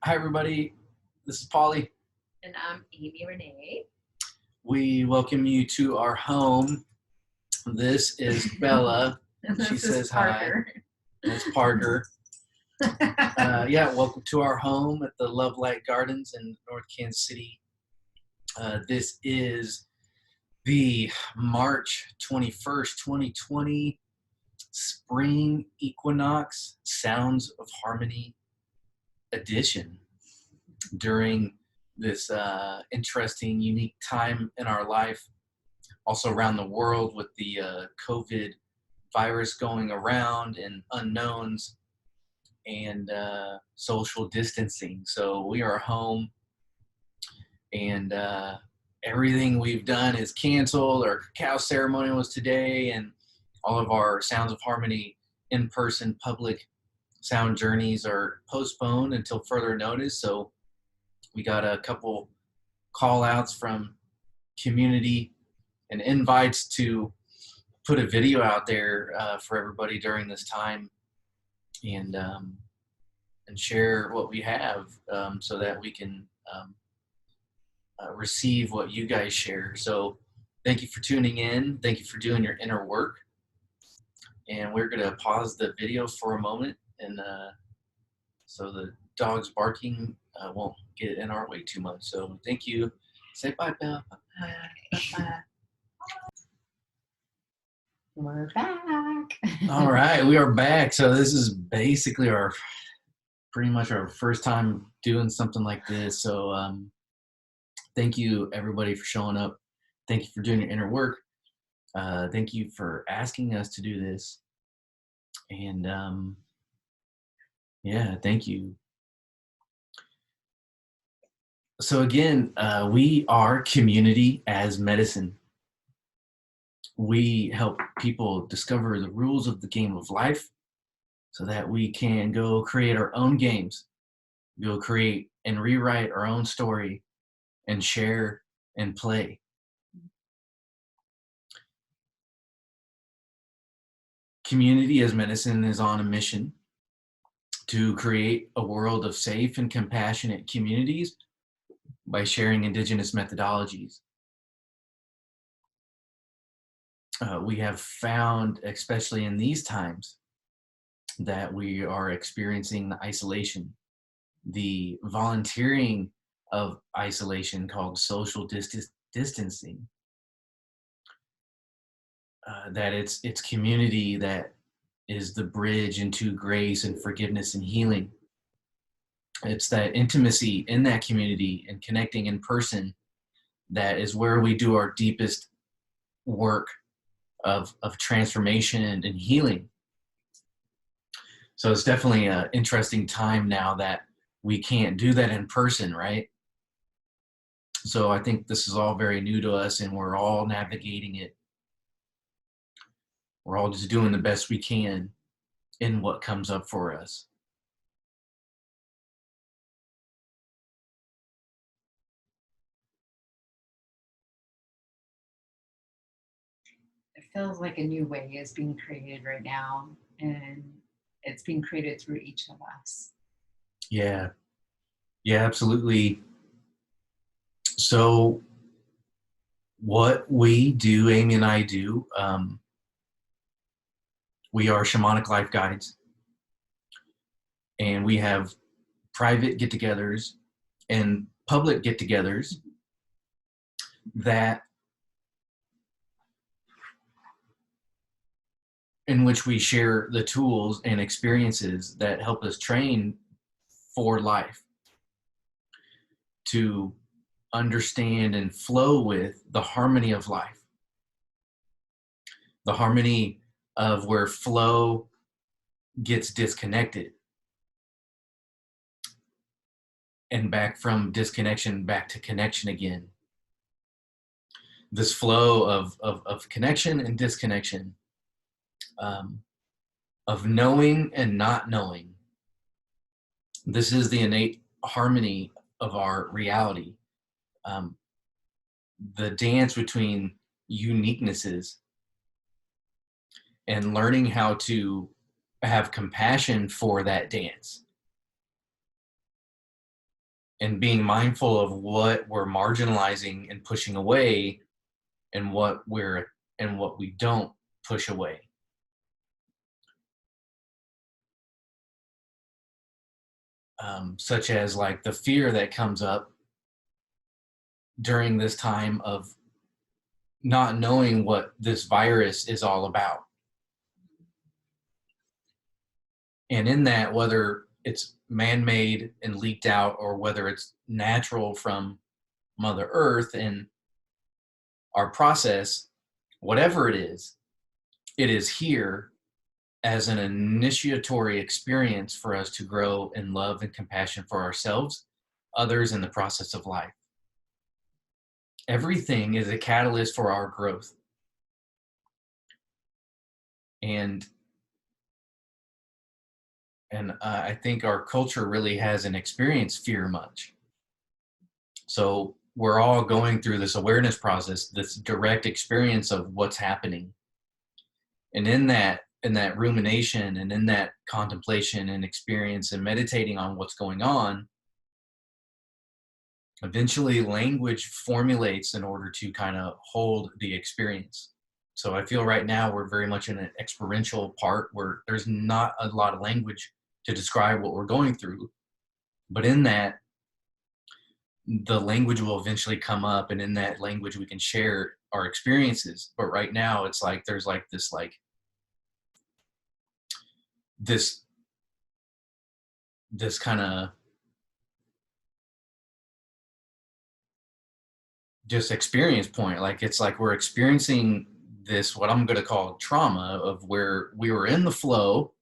Hi, everybody. This is Polly. And I'm Amy Renee. We welcome you to our home. This is Bella. And She this says is Parker. hi. That's Parker. Welcome to our home at the Love Light Gardens in North Kansas City. This is the March 21st, 2020 Spring Equinox Sounds of Harmony edition during this interesting, unique time in our life, also around the world with the COVID virus going around and unknowns and social distancing. So we are home, and everything we've done is canceled. Our cacao ceremony was today, and all of our Sounds of Harmony in-person public sound journeys are postponed until further notice. So we got a couple call outs from community and invites to put a video out there for everybody during this time, and share what we have, so that we can receive what you guys share. So thank you for tuning in. Thank you for doing your inner work. And we're going to pause the video for a moment, and so the dogs barking won't get in our way too much. So thank you. Say bye, Bella. Bye. We're back. All right, we are back. So this is basically pretty much our first time doing something like this. So thank you, everybody, for showing up. Thank you for doing your inner work. Thank you for asking us to do this. And thank you. So again, we are Community as Medicine. We help people discover the rules of the game of life so that we can go create our own games, go create and rewrite our own story, and share and play. Community as Medicine is on a mission to create a world of safe and compassionate communities by sharing indigenous methodologies. We have found, especially in these times, that we are experiencing the isolation, the volunteering of isolation called social distancing. That it's community that is the bridge into grace and forgiveness and healing. It's that intimacy in that community and connecting in person that is where we do our deepest work of transformation and healing. So it's definitely an interesting time now that we can't do that in person, right? So I think this is all very new to us, and we're all navigating it. We're all just doing the best we can in what comes up for us. It feels like a new way is being created right now, and it's being created through each of us. Yeah, absolutely. So what we do, Amy and I do, we are shamanic life guides, and we have private get-togethers and public get-togethers that in which we share the tools and experiences that help us train for life, to understand and flow with the harmony of life, the harmony of where flow gets disconnected, and back from disconnection back to connection again. This flow of connection and disconnection, of knowing and not knowing. This is the innate harmony of our reality. The dance between uniquenesses, and learning how to have compassion for that dance. and being mindful of what we're marginalizing and pushing away, and what we don't push away. Such as like the fear that comes up during this time of not knowing what this virus is all about. And in that, whether it's man-made and leaked out, or whether it's natural from Mother Earth and our process, whatever it is here as an initiatory experience for us to grow in love and compassion for ourselves, others, in the process of life. Everything is a catalyst for our growth. And I think our culture really hasn't experienced fear much. So we're all going through this awareness process, this direct experience of what's happening. And in that rumination and in that contemplation and experience and meditating on what's going on, eventually language formulates in order to kind of hold the experience. So I feel right now we're very much in an experiential part where there's not a lot of language to describe what we're going through. But in that, the language will eventually come up, and in that language we can share our experiences. But right now it's like there's like this this kind of just experience point. Like it's like we're experiencing this, what I'm going to call trauma, of where we were in the flow,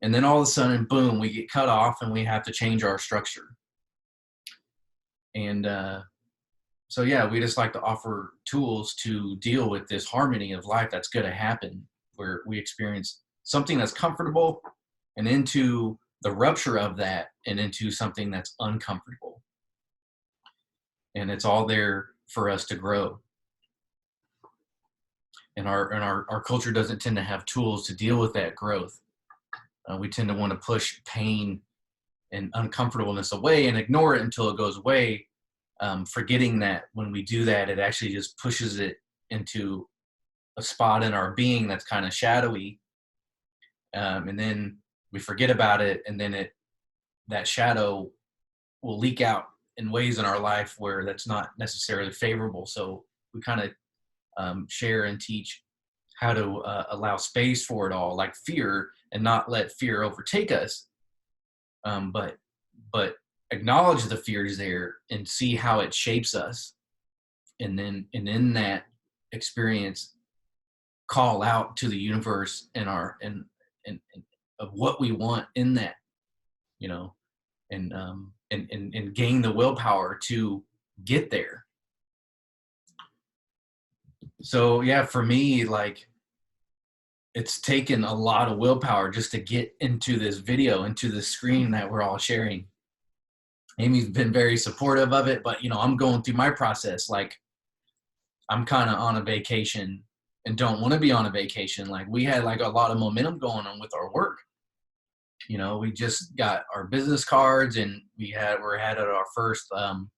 and then all of a sudden, boom, we get cut off and we have to change our structure. And so yeah, we just like to offer tools to deal with this harmony of life that's going to happen, where we experience something that's comfortable and into the rupture of that and into something that's uncomfortable. And it's all there for us to grow. And our culture doesn't tend to have tools to deal with that growth. We tend to want to push pain and uncomfortableness away and ignore it until it goes away, forgetting that when we do that, it actually just pushes it into a spot in our being that's kind of shadowy, and then we forget about it, and then that shadow will leak out in ways in our life where that's not necessarily favorable. So we kind of share and teach how to allow space for it all, like fear, and not let fear overtake us, but acknowledge the fears there and see how it shapes us, and in that experience, call out to the universe and and of what we want in that, you know, and gain the willpower to get there. So yeah, for me, like, it's taken a lot of willpower just to get into this video, into the screen that we're all sharing. Amy's been very supportive of it, but I'm going through my process. Like, I'm kind of on a vacation and don't want to be on a vacation. Like, we had like a lot of momentum going on with our work. We just got our business cards, and we're at our first um,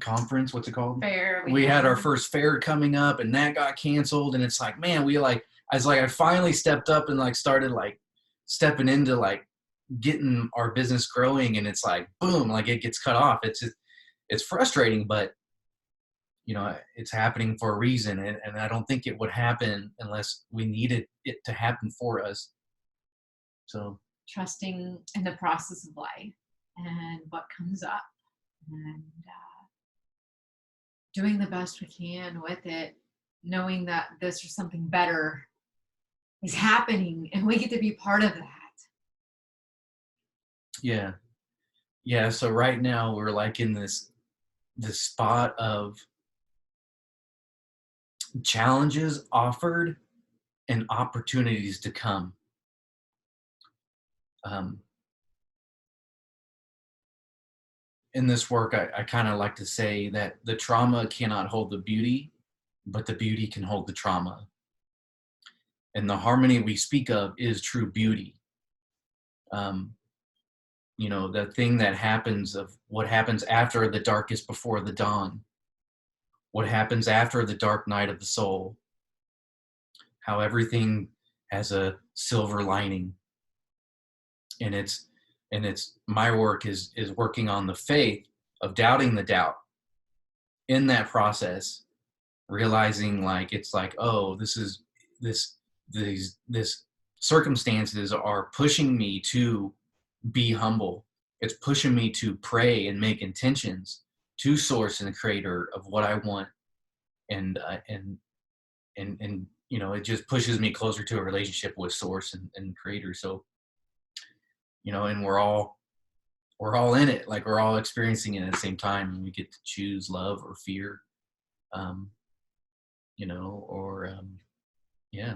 conference. What's it called? Fair. We had our first fair coming up, and that got canceled. And it's like, man, I finally stepped up and like started like stepping into like getting our business growing, and it's like, boom, like it gets cut off. It's frustrating, but it's happening for a reason, and I don't think it would happen unless we needed it to happen for us. So trusting in the process of life and what comes up, and doing the best we can with it, knowing that this or something better is happening and we get to be part of that. yeah, so right now we're like in this spot of challenges offered and opportunities to come. In this work, I kind of like to say that the trauma cannot hold the beauty, but the beauty can hold the trauma. And the harmony we speak of is true beauty. Um, the thing that happens, of what happens after the darkest before the dawn, what happens after the dark night of the soul, how everything has a silver lining. And it's my work is working on the faith of doubting the doubt in that process, realizing like, it's like, oh, this this circumstances are pushing me to be humble. It's pushing me to pray and make intentions to source and the creator of what I want. And it just pushes me closer to a relationship with source and creator. So, and we're all in it, like we're all experiencing it at the same time, and we get to choose love or fear, um, or yeah.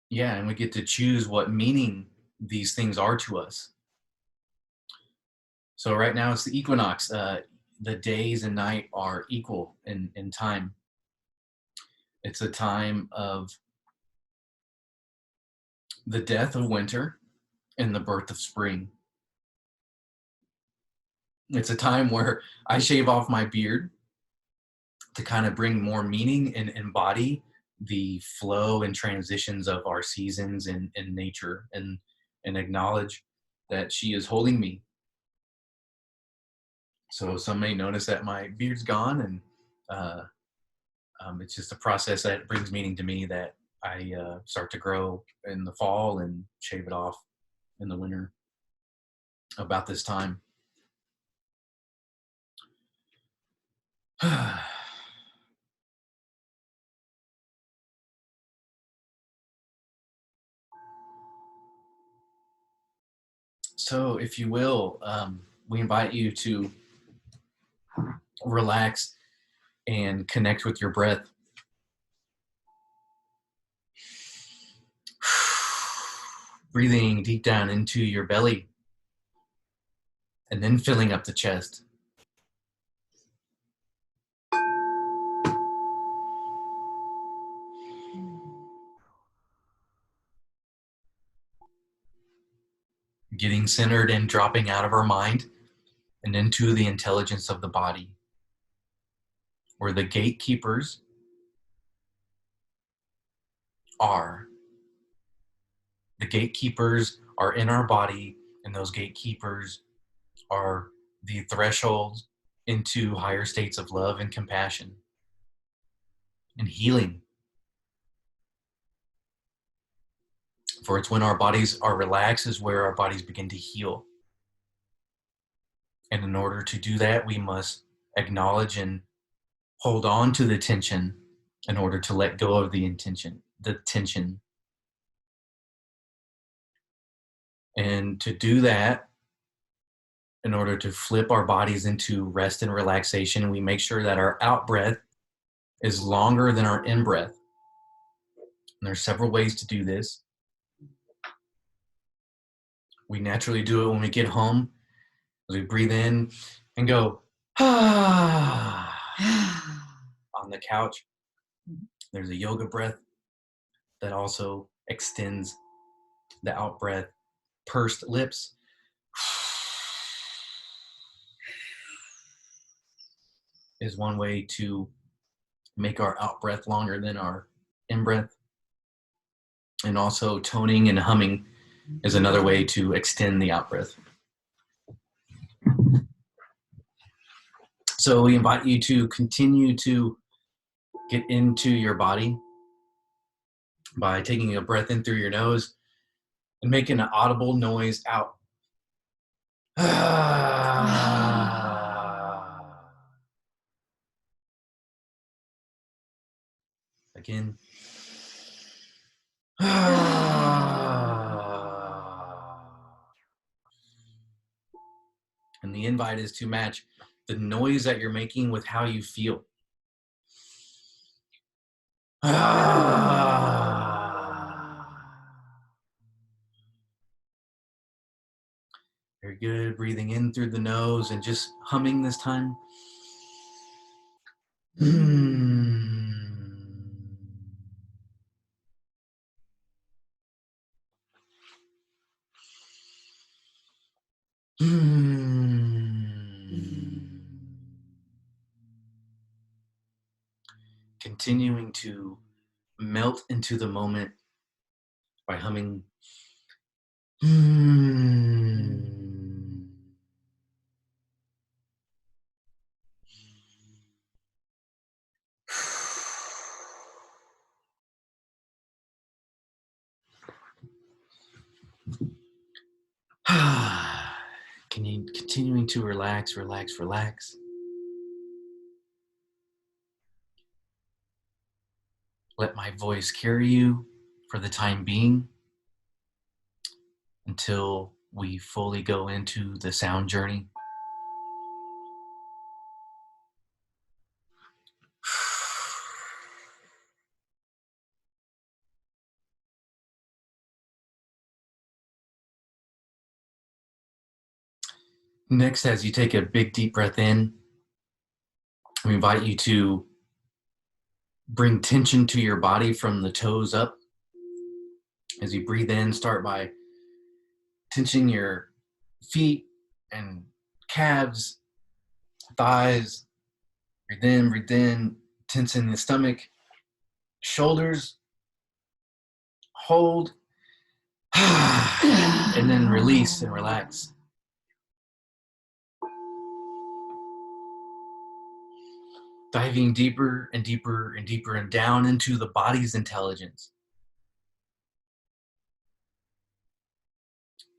Yeah, and we get to choose what meaning these things are to us. So right now it's the equinox. The days and night are equal in time. It's a time of the death of winter and the birth of spring. It's a time where I shave off my beard to kind of bring more meaning and embody the flow and transitions of our seasons in nature, and acknowledge that she is holding me. So some may notice that my beard's gone, and uh, it's just a process that brings meaning to me, that I start to grow in the fall and shave it off in the winter about this time. So, if you will, we invite you to relax and connect with your breath. Breathing deep down into your belly and then filling up the chest. Getting centered and dropping out of our mind and into the intelligence of the body, where the gatekeepers are. The gatekeepers are in our body, and those gatekeepers are the thresholds into higher states of love and compassion and healing. For it's when our bodies are relaxed is where our bodies begin to heal. And in order to do that, we must acknowledge and hold on to the tension in order to let go of the tension. And to do that, in order to flip our bodies into rest and relaxation, we make sure that our out breath is longer than our in breath. And there's several ways to do this. We naturally do it when we get home. As we breathe in and go, ah, on the couch. There's a yoga breath that also extends the out breath. Pursed lips. Is one way to make our out breath longer than our in breath. And also toning and humming is another way to extend the out breath. So we invite you to continue to get into your body by taking a breath in through your nose and making an audible noise out. Again. And the invite is to match the noise that you're making with how you feel. Very good. Breathing in through the nose and just humming this time. continuing to melt into the moment by humming. Can you continuing to relax, relax, relax. Let my voice carry you for the time being until we fully go into the sound journey. Next, as you take a big deep breath in, we invite you to bring tension to your body from the toes up. As you breathe in, start by tensing your feet and calves, thighs. Breathe in, tensing the stomach, shoulders, hold, and then release and relax. Diving deeper and deeper and deeper and down into the body's intelligence.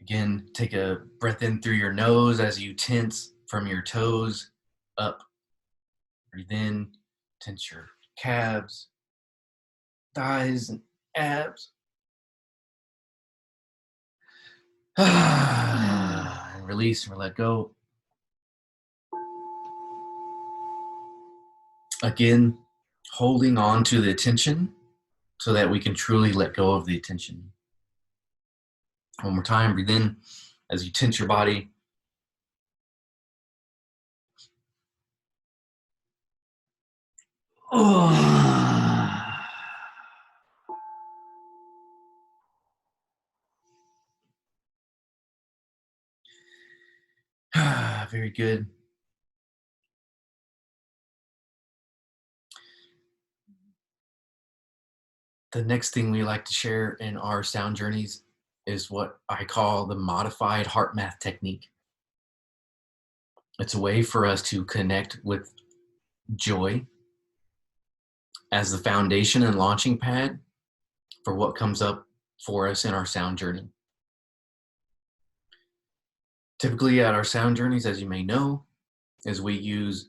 Again, take a breath in through your nose as you tense from your toes up. Breathe in, tense your calves, thighs, and abs. And release and let go. Again, holding on to the tension so that we can truly let go of the tension. One more time, breathe in as you tense your body. Very good. The next thing we like to share in our sound journeys is what I call the modified heart math technique. It's a way for us to connect with joy as the foundation and launching pad for what comes up for us in our sound journey. Typically at our sound journeys, as you may know, is we use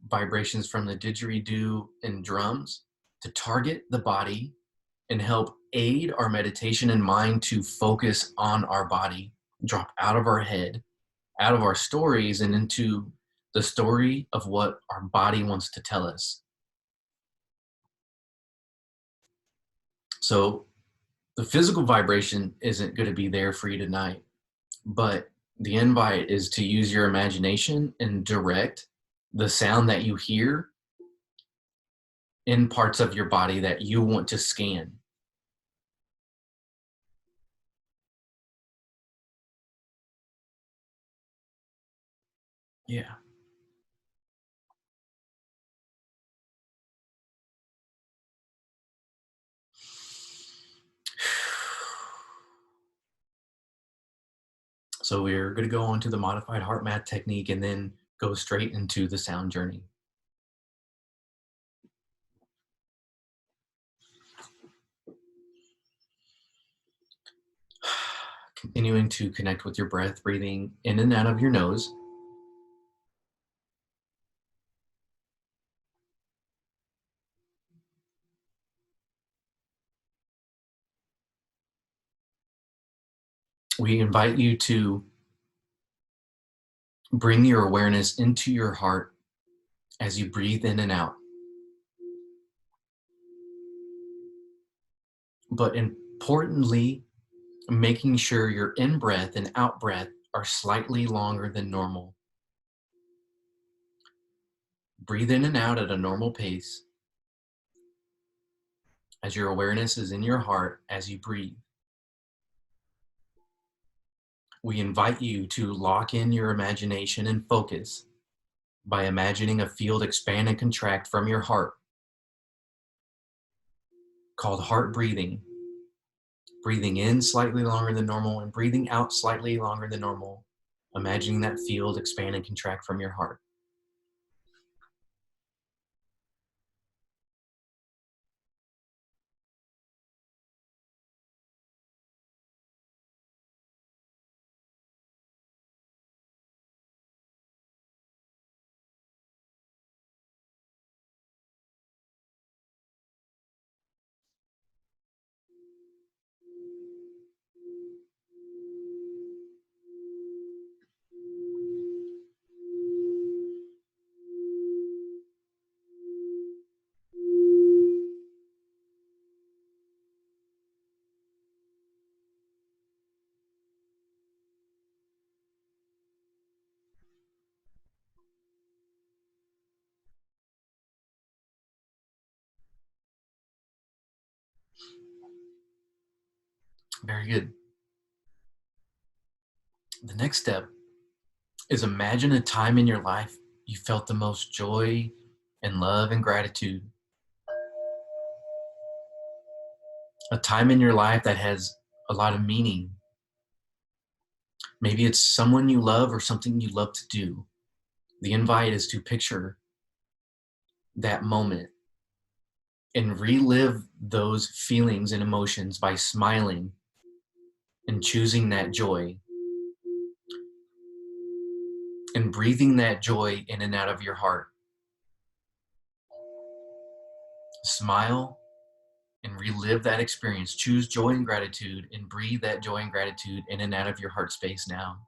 vibrations from the didgeridoo and drums to target the body and help aid our meditation and mind to focus on our body, drop out of our head, out of our stories, and into the story of what our body wants to tell us. So the physical vibration isn't going to be there for you tonight, but the invite is to use your imagination and direct the sound that you hear in parts of your body that you want to scan. Yeah. So we're going to go on to the modified heart math technique and then go straight into the sound journey. Continuing to connect with your breath, breathing in and out of your nose. We invite you to bring your awareness into your heart as you breathe in and out. But importantly, making sure your in breath and out breath are slightly longer than normal. Breathe in and out at a normal pace as your awareness is in your heart as you breathe. We invite you to lock in your imagination and focus by imagining a field expand and contract from your heart. called heart breathing. Breathing in slightly longer than normal and breathing out slightly longer than normal. Imagining that field expand and contract from your heart. Very good. The next step is imagine a time in your life you felt the most joy and love and gratitude. A time in your life that has a lot of meaning. Maybe it's someone you love or something you love to do. The invite is to picture that moment and relive those feelings and emotions by smiling and choosing that joy and breathing that joy in and out of your heart. Smile and relive that experience. Choose joy and gratitude and breathe that joy and gratitude in and out of your heart space now.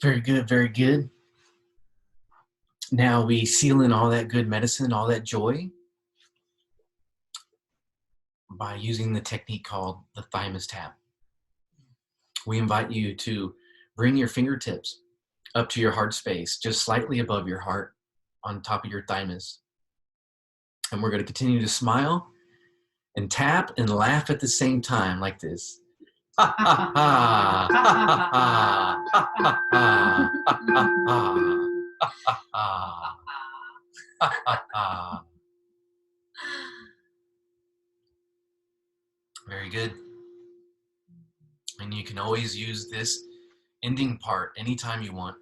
Very good, very good. Now we seal in all that good medicine, all that joy by using the technique called the thymus tap. We invite you to bring your fingertips up to your heart space, just slightly above your heart, on top of your thymus. And we're going to continue to smile and tap and laugh at the same time like this. Ha ha ha, ha ha ha, ha ha ha, ha ha ha, ha ha ha. Very good. And you can always use this ending part anytime you want.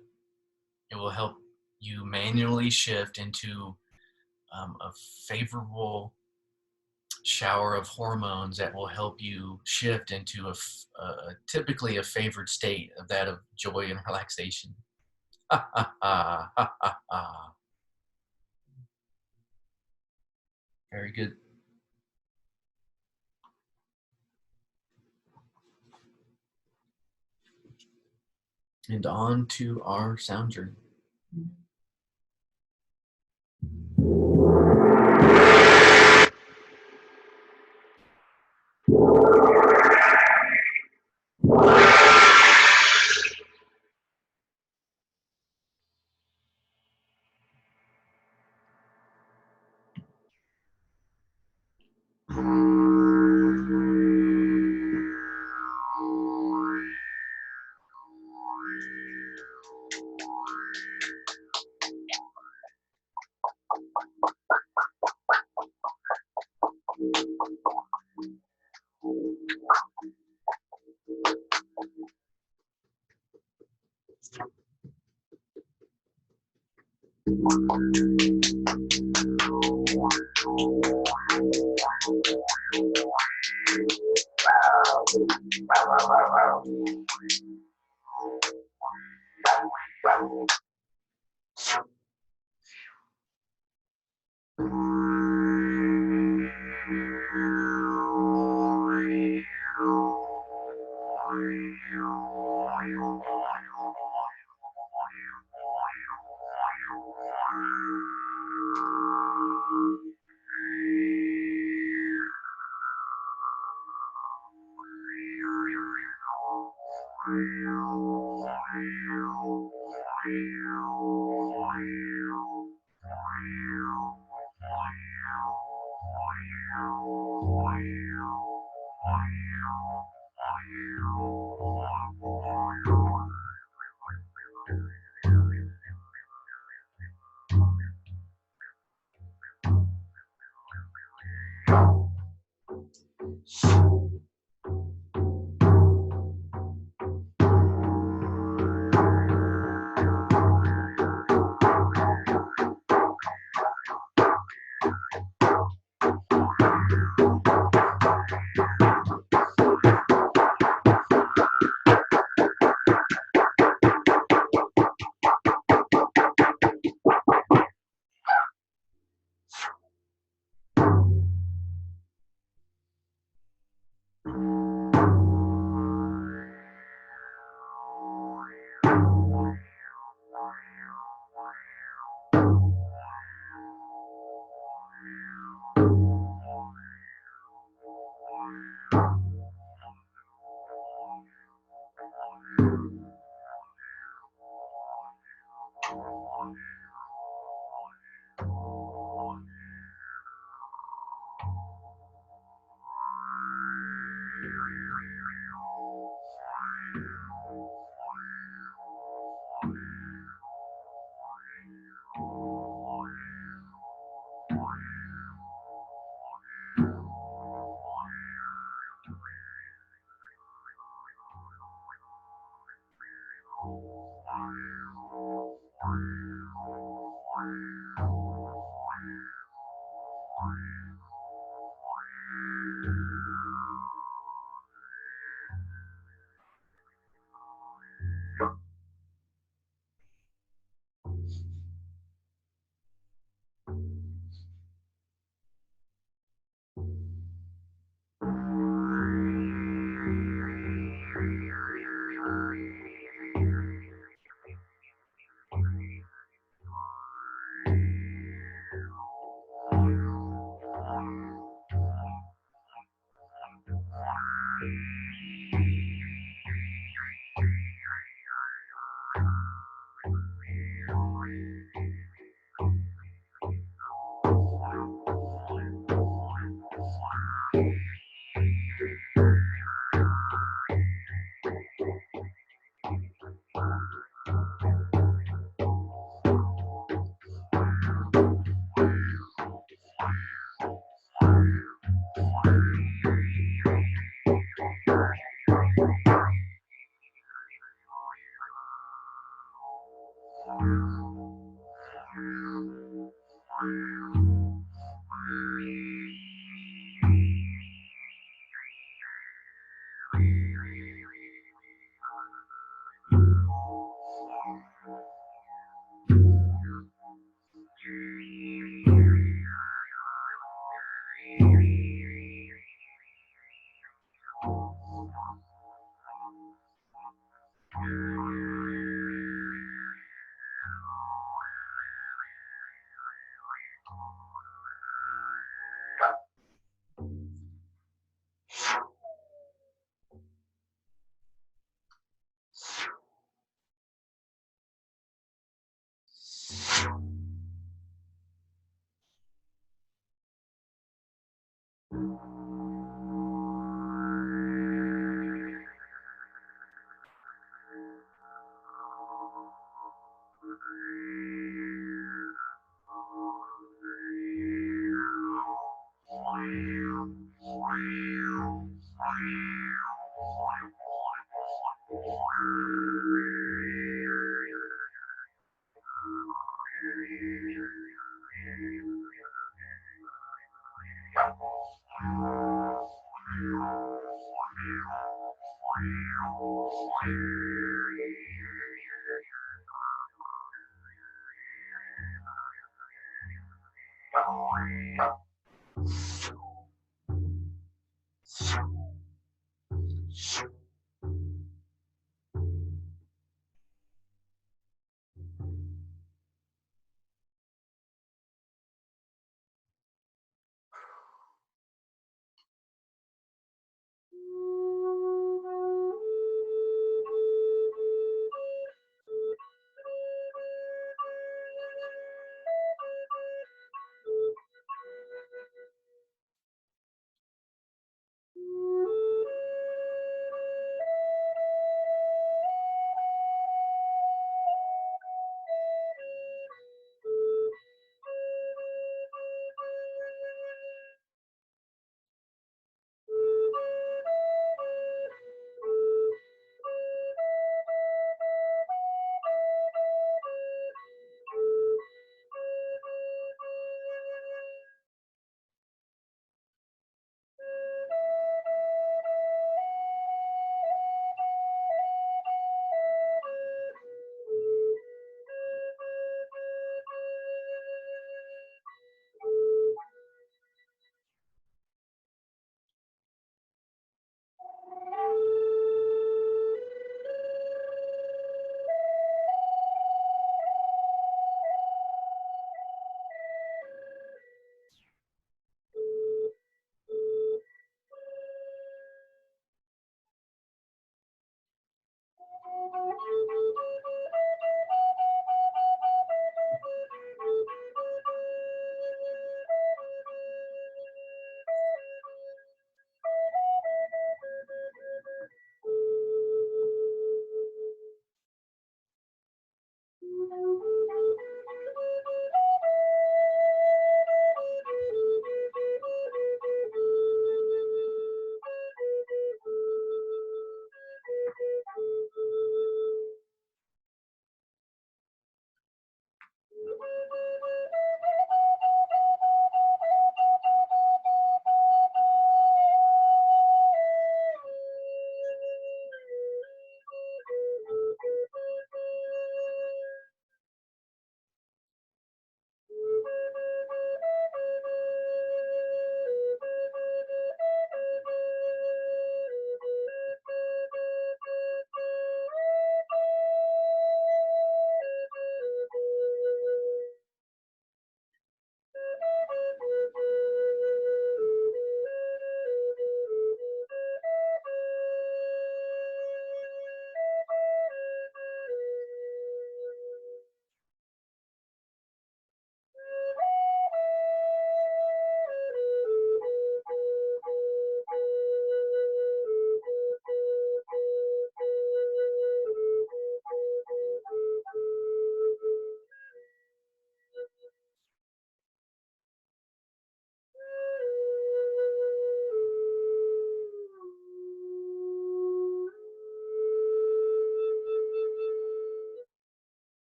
It will help you manually shift into a favorable shower of hormones that will help you shift into typically a favored state of that of joy and relaxation. Ha ha ha, ha ha ha. Very good. And on to our sound journey.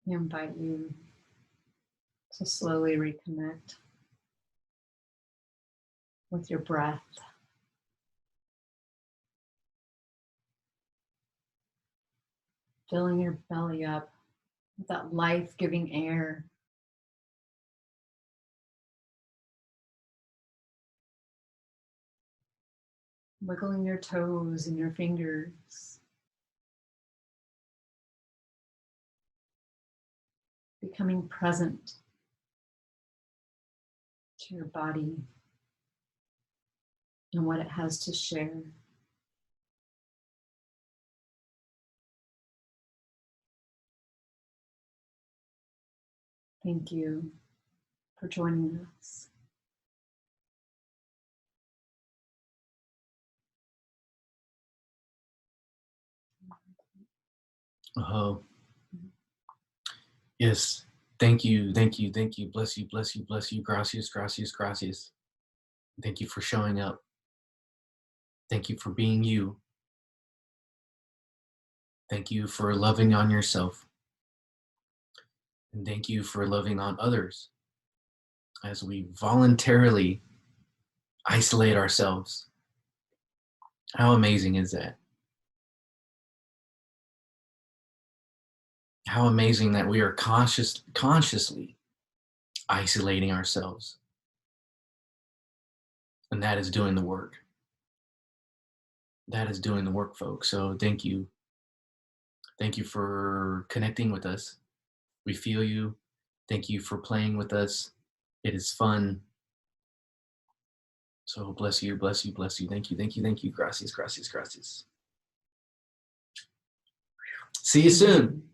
I invite you to slowly reconnect with your breath. Filling your belly up with that life-giving air. Wiggling your toes and your fingers. Becoming present to your body and what it has to share. Thank you for joining us. Oh, yes. Thank you, thank you, thank you. Bless you, bless you, bless you. Gracias, gracias, gracias. Thank you for showing up. Thank you for being you. Thank you for loving on yourself. And thank you for loving on others as we voluntarily isolate ourselves. How amazing is that? How amazing that we are consciously isolating ourselves. And that is doing the work. That is doing the work, folks. So thank you. Thank you for connecting with us. We feel you. Thank you for playing with us. It is fun. So bless you, bless you, bless you. Thank you, thank you, thank you. Gracias, gracias, gracias. See you soon.